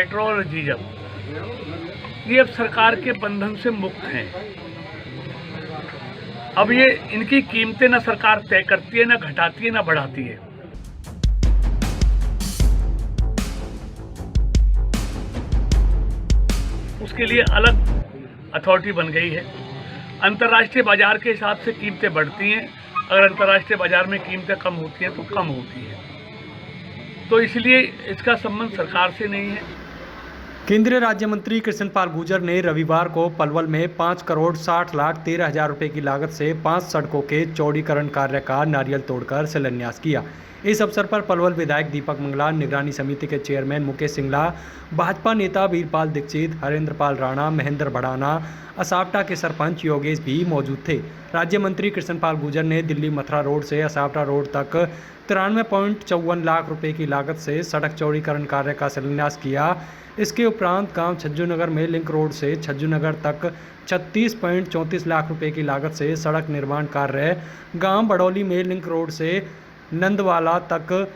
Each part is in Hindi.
पेट्रोल और डीजल ये अब सरकार के बंधन से मुक्त हैं। अब ये इनकी कीमतें ना सरकार तय करती है, ना घटाती है, ना बढ़ाती है। उसके लिए अलग अथॉरिटी बन गई है। अंतर्राष्ट्रीय बाजार के हिसाब से कीमतें बढ़ती हैं। अगर अंतर्राष्ट्रीय बाजार में कीमतें कम होती हैं तो कम होती है, तो इसलिए इसका संबंध सरकार से नहीं है। केंद्रीय राज्य मंत्री कृष्णपाल गुर्जर ने रविवार को पलवल में 5,60,13,000 रुपए की लागत से 5 सड़कों के चौड़ीकरण कार्य का नारियल तोड़कर शिलान्यास किया। इस अवसर पर पलवल विधायक दीपक मंगला, निगरानी समिति के चेयरमैन मुकेश सिंगला, भाजपा नेता वीरपाल दीक्षित, हरेंद्रपाल राणा, महेंद्र भड़ाना, असावटा के सरपंच योगेश भी मौजूद थे। राज्य मंत्री कृष्णपाल गुर्जर ने दिल्ली मथुरा रोड से असावटा रोड तक 93.54 लाख रुपए की लागत से सड़क चौड़ीकरण कार्य का शिलान्यास किया। इसके उपरांत गांव छज्जूनगर में लिंक रोड से छज्जूनगर तक 36.34 लाख रुपए की लागत से सड़क निर्माण कार्य, गांव बड़ौली में लिंक रोड से नंदवाला तक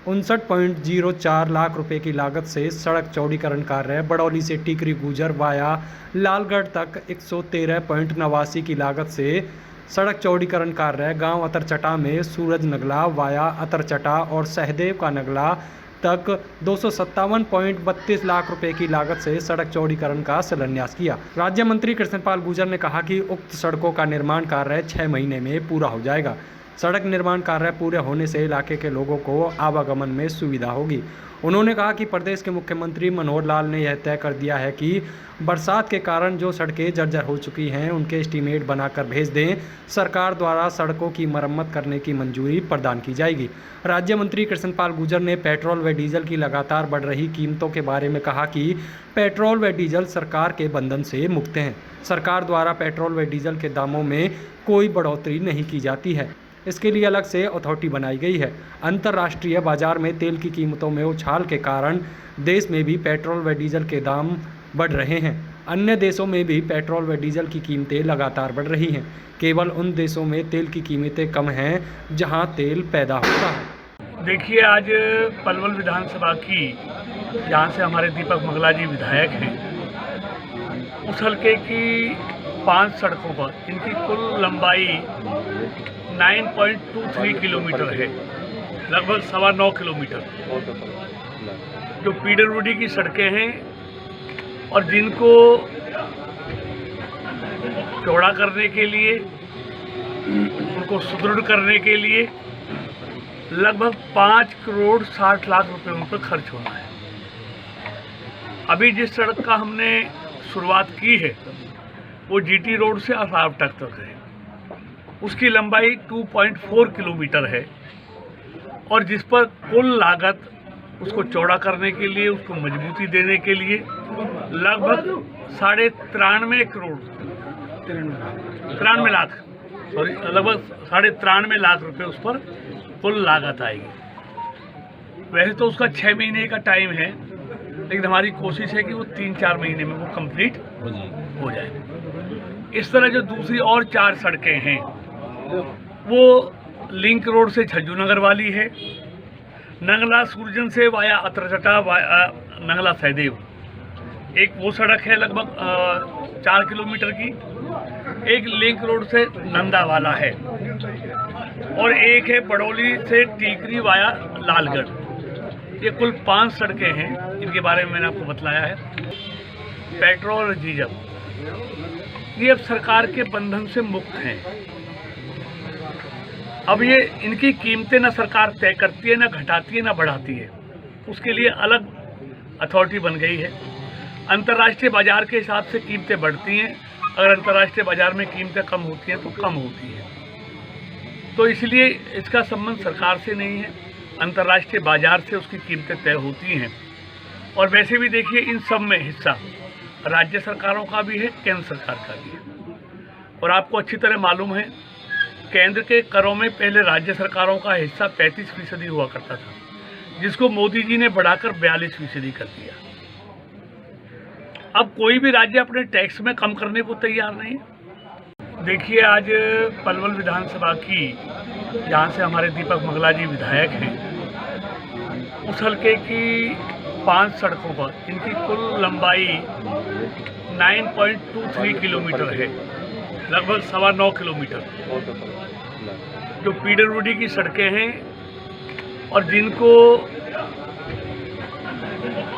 59.04 लाख रुपए की लागत से सड़क चौड़ीकरण कार्य, बड़ौली से टीकरी गुजर वाया लालगढ़ तक 113.89 की लागत से सड़क चौड़ीकरण कार्य, गांव अतरचटा में सूरज नगला वाया अतरचटा और सहदेव का नगला तक 257.32 लाख रुपए की लागत से सड़क चौड़ीकरण का शिलान्यास किया। राज्य मंत्री कृष्णपाल गुर्जर ने कहा कि उक्त सड़कों का निर्माण कार्य 6 महीने में पूरा हो जाएगा। सड़क निर्माण कार्य पूरे होने से इलाके के लोगों को आवागमन में सुविधा होगी। उन्होंने कहा कि प्रदेश के मुख्यमंत्री मनोहर लाल ने यह तय कर दिया है कि बरसात के कारण जो सड़कें जर्जर हो चुकी हैं उनके एस्टीमेट बनाकर भेज दें। सरकार द्वारा सड़कों की मरम्मत करने की मंजूरी प्रदान की जाएगी। राज्य मंत्री कृष्णपाल गुर्जर ने पेट्रोल व डीजल की लगातार बढ़ रही कीमतों के बारे में कहा कि पेट्रोल व डीजल सरकार के बंधन से मुक्त हैं। सरकार द्वारा पेट्रोल व डीजल के दामों में कोई बढ़ोतरी नहीं की जाती है। इसके लिए अलग से अथॉरिटी बनाई गई है। अंतर्राष्ट्रीय बाजार में तेल की कीमतों में उछाल के कारण देश में भी पेट्रोल व डीजल के दाम बढ़ रहे हैं। अन्य देशों में भी पेट्रोल व डीजल की कीमतें लगातार बढ़ रही हैं। केवल उन देशों में तेल की कीमतें कम हैं जहां तेल पैदा होता है। देखिए, आज पलवल विधानसभा की, जहां से हमारे दीपक मंगला जी विधायक हैं, उस हल्के की 5 सड़कों पर इनकी कुल लंबाई 9.23 किलोमीटर है, लगभग 9.25 किलोमीटर, जो पीडब्ल्यूडी की सड़कें हैं और जिनको चौड़ा करने के लिए, उनको सुदृढ़ करने के लिए लगभग 5,60 लाख रुपए उन पर खर्च होना है। अभी जिस सड़क का हमने शुरुआत की है वो जीटी रोड से असावटा तक है। उसकी लंबाई 2.4 किलोमीटर है और जिस पर कुल लागत उसको चौड़ा करने के लिए, उसको मजबूती देने के लिए लगभग 93 लाख रुपए उस पर कुल लागत आएगी। वैसे तो उसका 6 महीने का टाइम है, लेकिन हमारी कोशिश है कि वो 3-4 महीने में वो कंप्लीट हो जाए। इस तरह जो दूसरी और 4 सड़कें हैं वो लिंक रोड से छज्जूनगर वाली है, नंगला सूरजन से वाया अतरचटा नंगला सहदेव, एक वो सड़क है लगभग 4 किलोमीटर की, एक लिंक रोड से नंदा वाला है और एक है बड़ौली से टीकरी वाया लालगढ़। ये कुल 5 सड़कें हैं, इनके बारे में मैंने आपको बतलाया है। पेट्रोल और डीजल ये अब सरकार के बंधन से मुक्त हैं। अब ये इनकी कीमतें ना सरकार तय करती है, ना घटाती है, ना बढ़ाती है। उसके लिए अलग अथॉरिटी बन गई है। अंतर्राष्ट्रीय बाजार के हिसाब से कीमतें बढ़ती हैं। अगर अंतर्राष्ट्रीय बाजार में कीमतें कम होती हैं तो कम होती है, तो इसलिए इसका संबंध सरकार से नहीं है। अंतर्राष्ट्रीय बाजार से उसकी कीमतें तय होती हैं। और वैसे भी देखिए, इन सब में हिस्सा राज्य सरकारों का भी है, केंद्र सरकार का भी है। और आपको अच्छी तरह मालूम है, केंद्र के करों में पहले राज्य सरकारों का हिस्सा 35% हुआ करता था, जिसको मोदी जी ने बढ़ाकर 42% कर दिया। अब कोई भी राज्य अपने टैक्स में कम करने को तैयार नहीं। देखिए, आज पलवल विधानसभा की, जहाँ से हमारे दीपक मंगला जी विधायक हैं, उस हल्के की 5 सड़कों पर इनकी कुल लंबाई 9.23 किलोमीटर है, लगभग 9.25 किलोमीटर, जो पीडब्ल्यूडी की सड़कें हैं और जिनको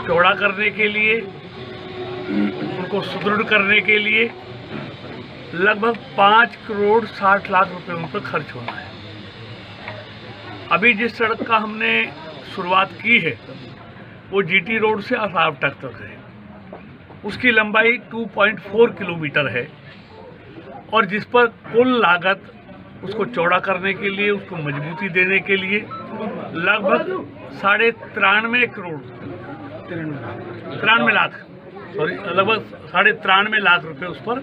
चौड़ा करने के लिए, उनको सुदृढ़ करने के लिए लगभग 5 करोड़ 60 लाख रुपए उन पर खर्च होना है। अभी जिस सड़क का हमने शुरुआत की है वो जीटी रोड से असावटक तक है, उसकी लंबाई 2.4 किलोमीटर है और जिस पर कुल लागत उसको चौड़ा करने के लिए, उसको मजबूती देने के लिए लगभग 93 लाख रुपए उस पर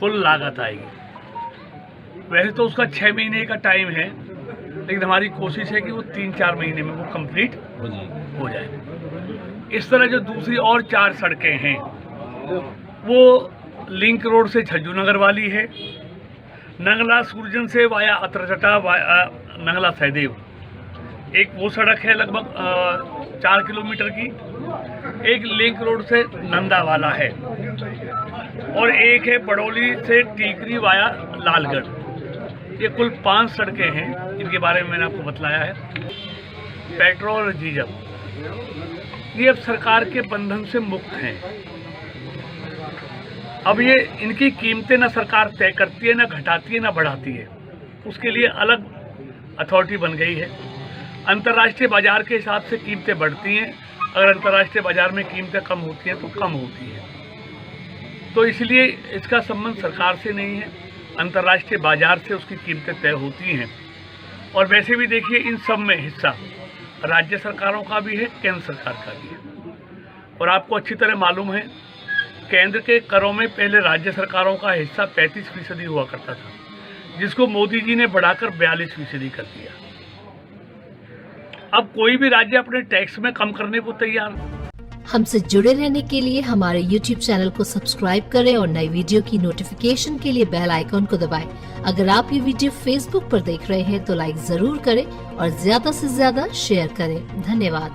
कुल लागत आएगी। वैसे तो उसका 6 महीने का टाइम है, लेकिन हमारी कोशिश है कि वो 3-4 महीने में वो कंप्लीट हो जाए। इस तरह जो दूसरी और 4 सड़कें हैं वो लिंक रोड से झज्जूनगर वाली है, नंगला सूरजन से वाया अतरचटा नंगला सहदेव, एक वो सड़क है लगभग 4 किलोमीटर की, एक लिंक रोड से नंदा वाला है और एक है बड़ौली से टीकरी वाया लालगढ़। ये कुल 5 सड़कें हैं, इनके बारे में मैंने आपको बतलाया है। पेट्रोल और डीजल ये अब सरकार के बंधन से मुक्त हैं। अब ये इनकी कीमतें ना सरकार तय करती है, ना घटाती है, ना बढ़ाती है, उसके लिए अलग अथॉरिटी बन गई है। अंतर्राष्ट्रीय बाजार के हिसाब से कीमतें बढ़ती हैं, अगर अंतर्राष्ट्रीय बाजार में कीमतें कम होती हैं तो कम होती है, तो इसलिए इसका संबंध सरकार से नहीं है, अंतर्राष्ट्रीय बाजार से उसकी कीमतें तय होती हैं। और वैसे भी देखिए इन सब में हिस्सा राज्य सरकारों का भी है, केंद्र सरकार का भी है। और आपको अच्छी तरह मालूम है केंद्र के करों में पहले राज्य सरकारों का हिस्सा 35% हुआ करता था, जिसको मोदी जी ने बढ़ाकर 42% कर दिया। अब कोई भी राज्य अपने टैक्स में कम करने को तैयार है। हमसे जुड़े रहने के लिए हमारे YouTube चैनल को सब्सक्राइब करें और नई वीडियो की नोटिफिकेशन के लिए बेल आइकॉन को दबाएं। अगर आप ये वीडियो Facebook पर देख रहे हैं तो लाइक जरूर करें और ज्यादा से ज्यादा शेयर करें। धन्यवाद।